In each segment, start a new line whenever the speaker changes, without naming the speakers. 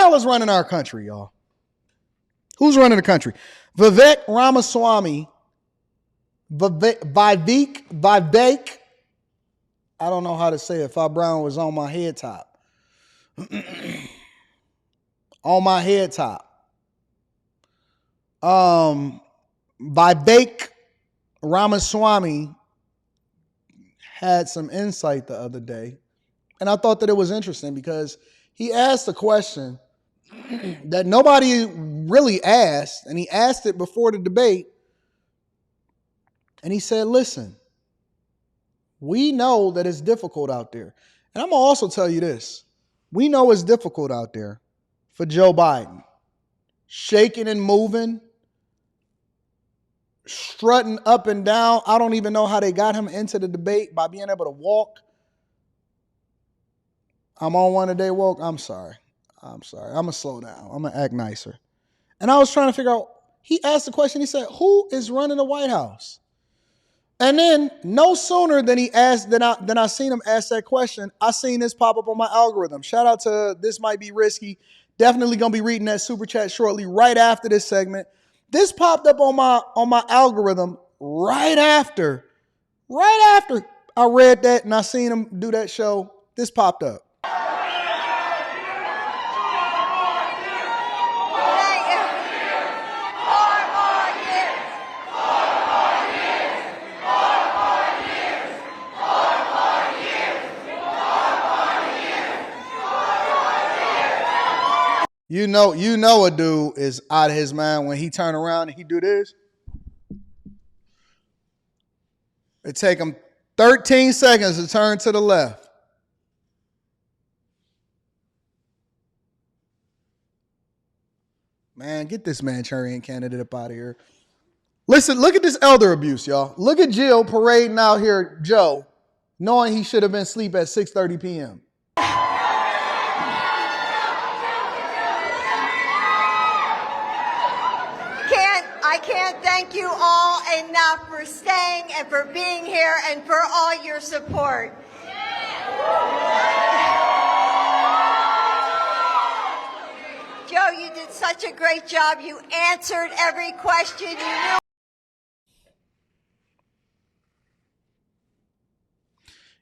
hell is running our country, y'all? Who's running the country? Vivek Ramaswamy, Vivek, I don't know how to say it. If Brown was on my head top. On my head top. Vivek Ramaswamy had some insight the other day. And I thought that it was interesting because he asked a question that nobody really asked, and he asked it before the debate. And he said, listen, we know that it's difficult out there. And I'm going to also tell you this. We know it's difficult out there for Joe Biden. Shaking and moving, strutting up and down. I don't even know how they got him into the debate by being able to walk. I'm on one today, woke. I'm sorry. I'm going to slow down. I'm going to act nicer. And I was trying to figure out, he asked the question, he said, who is running the White House? And then no sooner than he asked, than I seen him ask that question, I seen this pop up on my algorithm. Shout out to This Might Be Risky. Definitely going to be reading that super chat shortly, right after this segment. This popped up on my algorithm right after I read that and I seen him do that show. This popped up. You know a dude is out of his mind when he turn around and he do this. It take him 13 seconds to turn to the left. Man, get this Manchurian candidate up out of here. Listen, look at this elder abuse, y'all. Look at Jill parading out here, Joe, knowing he should have been asleep at 6:30 p.m.
I can't thank you all enough for staying and for being here and for all your support. Joe, you did such a great job. You answered every question you knew.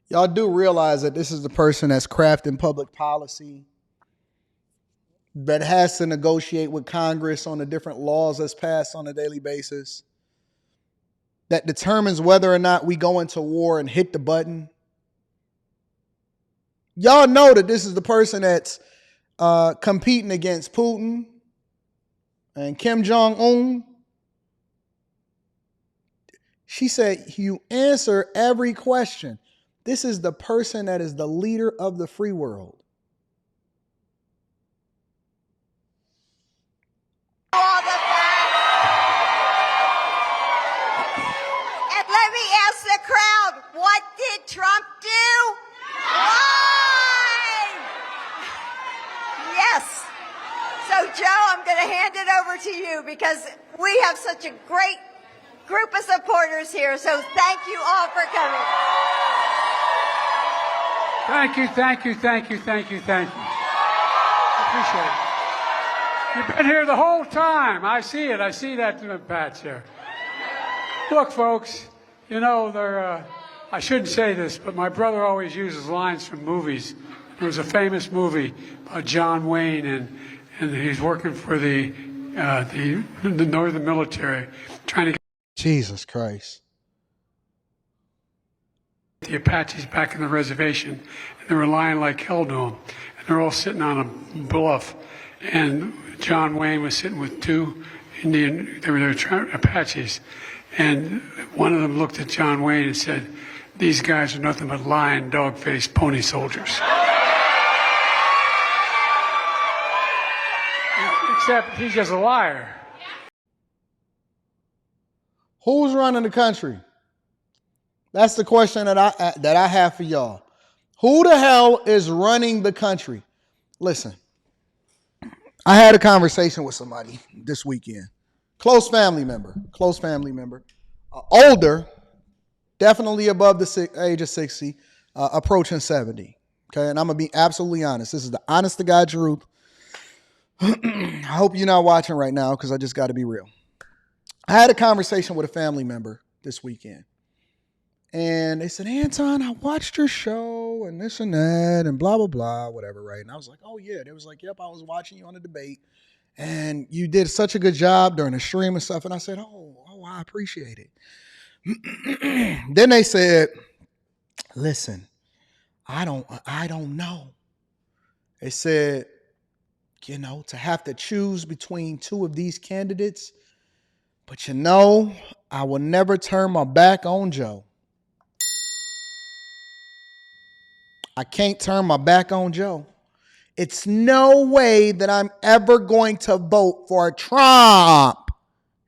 Y'all do realize that this is the person that's crafting public policy, that has to negotiate with Congress on the different laws that's passed on a daily basis, that determines whether or not we go into war and hit the button. Y'all know that this is the person that's competing against Putin and Kim Jong-un. She said, you answer every question. This is the person that is the leader of the free world.
All the facts. And let me ask the crowd, what did Trump do? Lie! Yes. So, Joe, I'm going to hand it over to you because we have such a great group of supporters here. So thank you all for coming.
Thank you, thank you, thank you, thank you, thank you. Appreciate it. You've been here the whole time. I see it. I see that patch there. Look, folks, you know, I shouldn't say this, but my brother always uses lines from movies. There was a famous movie about John Wayne, and he's working for the Northern military, trying to get
Jesus Christ.
the Apaches back in the reservation. And they were lying like hell to them. And they're all sitting on a bluff. And John Wayne was sitting with two Apaches. And one of them looked at John Wayne and said, "These guys are nothing but lying, dog-faced pony soldiers." Except he's just a liar.
Who's running the country? That's the question that I have for y'all. Who the hell is running the country? Listen, I had a conversation with somebody this weekend. Close family member. Older, definitely above the age of 60, approaching 70. Okay, and I'm going to be absolutely honest. This is the honest to God truth. I hope you're not watching right now because I just got to be real. I had a conversation with a family member this weekend. And they said, Anton, I watched your show and this and that and blah, blah, blah, whatever, right? And I was like, oh, yeah. They was like, yep, I was watching you on the debate. And you did such a good job during the stream and stuff. And I said, oh, I appreciate it. Then they said, listen, I don't know. They said, to have to choose between two of these candidates, but I will never turn my back on Joe. I can't turn my back on Joe. It's no way that I'm ever going to vote for Trump.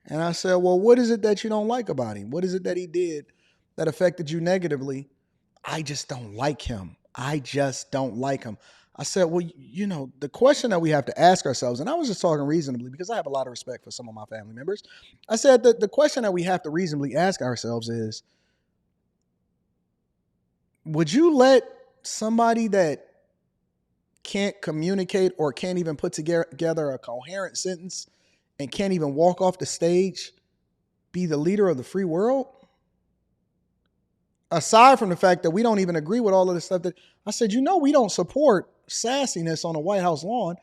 And I said, well, what is it that you don't like about him? What is it that he did that affected you negatively? I just don't like him. I said, well, the question that we have to ask ourselves, and I was just talking reasonably because I have a lot of respect for some of my family members. I said that the question that we have to reasonably ask ourselves is, would you let somebody that can't communicate or can't even put together a coherent sentence and can't even walk off the stage be the leader of the free world? Aside from the fact that we don't even agree with all of the stuff that I said, we don't support sassiness on a White House lawn.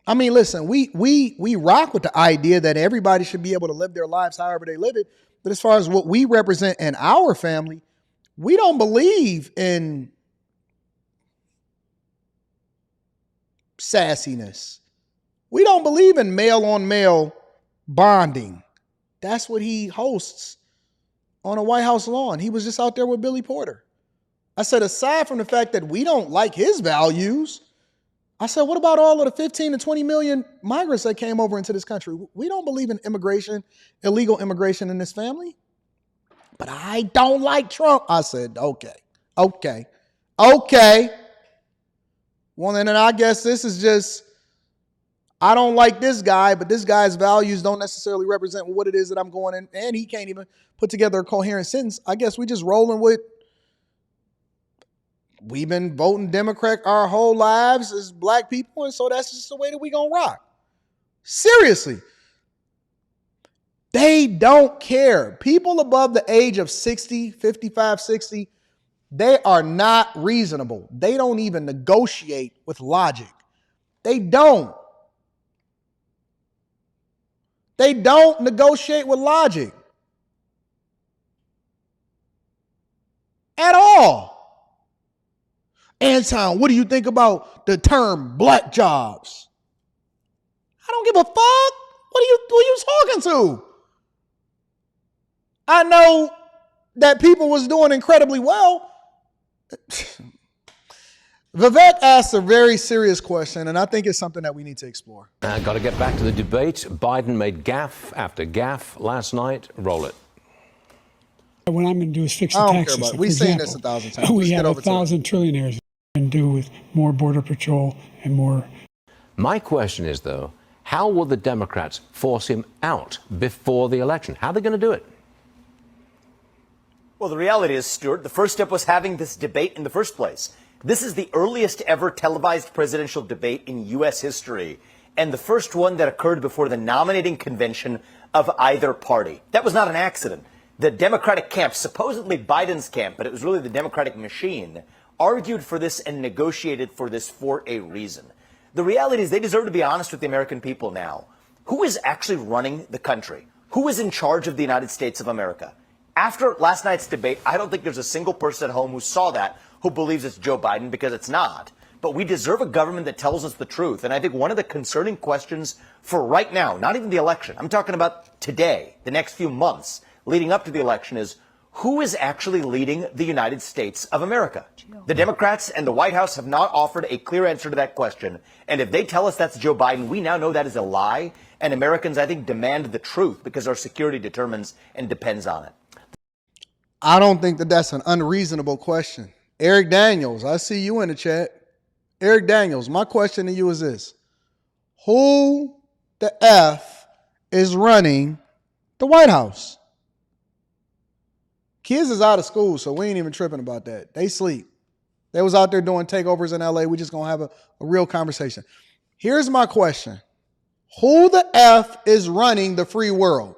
I mean, listen, we rock with the idea that everybody should be able to live their lives however they live it. But as far as what we represent in our family, we don't believe in sassiness. We don't believe in male on male bonding. That's what he hosts on a White House lawn. He was just out there with Billy Porter. I said, aside from the fact that we don't like his values, I said, what about all of the 15 to 20 million migrants that came over into this country? We don't believe in immigration, illegal immigration in this family. But I don't like Trump. I said, okay. Well, then I guess this is just, I don't like this guy, but this guy's values don't necessarily represent what it is that I'm going in, and he can't even put together a coherent sentence. I guess we just rolling with, we've been voting Democrat our whole lives as black people, and so that's just the way that we gonna rock. Seriously. They don't care. People above the age of 60, 55, 60, they are not reasonable. They don't even negotiate with logic. They don't. They don't negotiate with logic at all. Anton, what do you think about the term black jobs? I don't give a fuck. Who are you talking to? I know that people was doing incredibly well. Vivek asked a very serious question, and I think it's something that we need to explore.
Got to get back to the debate. Biden made gaffe after gaffe last night. Roll it.
What I'm going to do is fix the
I don't
tax
care about
system.
it. We've seen this 1,000 times.
We have 1,000 trillionaires and do with more border patrol and more.
My question is, though, how will the Democrats force him out before the election? How are they going to do it?
Well, the reality is, Stuart, the first step was having this debate in the first place. This is the earliest ever televised presidential debate in U.S. history, and the first one that occurred before the nominating convention of either party. That was not an accident. The Democratic camp, supposedly Biden's camp, but it was really the Democratic machine, argued for this and negotiated for this for a reason. The reality is they deserve to be honest with the American people now. Who is actually running the country? Who is in charge of the United States of America? After last night's debate, I don't think there's a single person at home who saw that who believes it's Joe Biden, because it's not. But we deserve a government that tells us the truth. And I think one of the concerning questions for right now, not even the election, I'm talking about today, the next few months leading up to the election, is who is actually leading the United States of America? The Democrats and the White House have not offered a clear answer to that question. And if they tell us that's Joe Biden, we now know that is a lie. And Americans, I think, demand the truth because our security determines and depends on it.
I don't think that that's an unreasonable question. Eric Daniels, I see you in the chat. Eric Daniels, my question to you is this. Who the F is running the White House? Kids is out of school, so we ain't even tripping about that. They sleep. They was out there doing takeovers in LA. We just going to have a real conversation. Here's my question. Who the F is running the free world?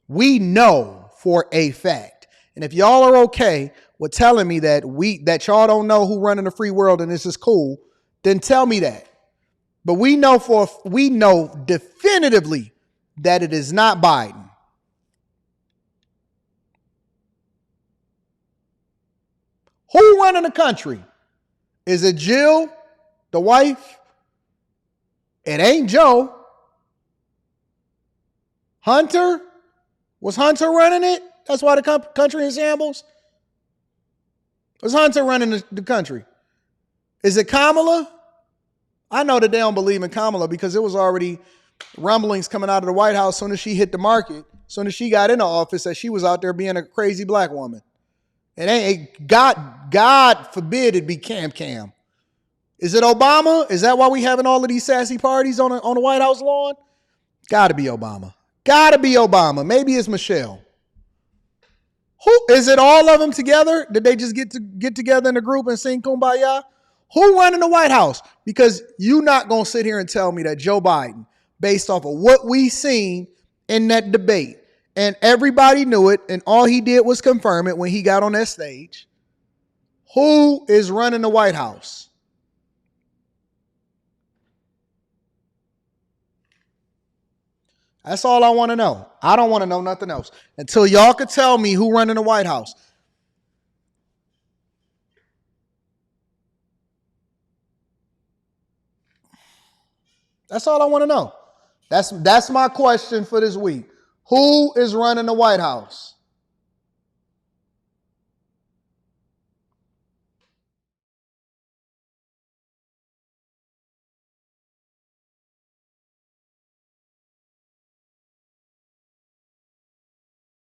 We know for a fact. And if y'all are okay with telling me that y'all don't know who running the free world and this is cool, then tell me that. But we know definitively that it is not Biden. Who running the country? Is it Jill, the wife? It ain't Joe. Hunter? Was Hunter running it? That's why the country in shambles? Was Hunter running the country? Is it Kamala? I know that they don't believe in Kamala because it was already rumblings coming out of the White House as soon as she hit the market, as soon as she got into office, that she was out there being a crazy black woman. It ain't, God forbid it be Cam. Is it Obama? Is that why we having all of these sassy parties on the White House lawn? Gotta be Obama. Gotta be Obama. Maybe it's Michelle. Who is it? All of them together? Did they just get together in a group and sing Kumbaya? Who running the White House? Because you're not gonna sit here and tell me that Joe Biden, based off of what we seen in that debate, and everybody knew it, and all he did was confirm it when he got on that stage. Who is running the White House? That's all I want to know. I don't want to know nothing else until y'all could tell me who running the White House. That's all I want to know. That's my question for this week. Who is running the White House?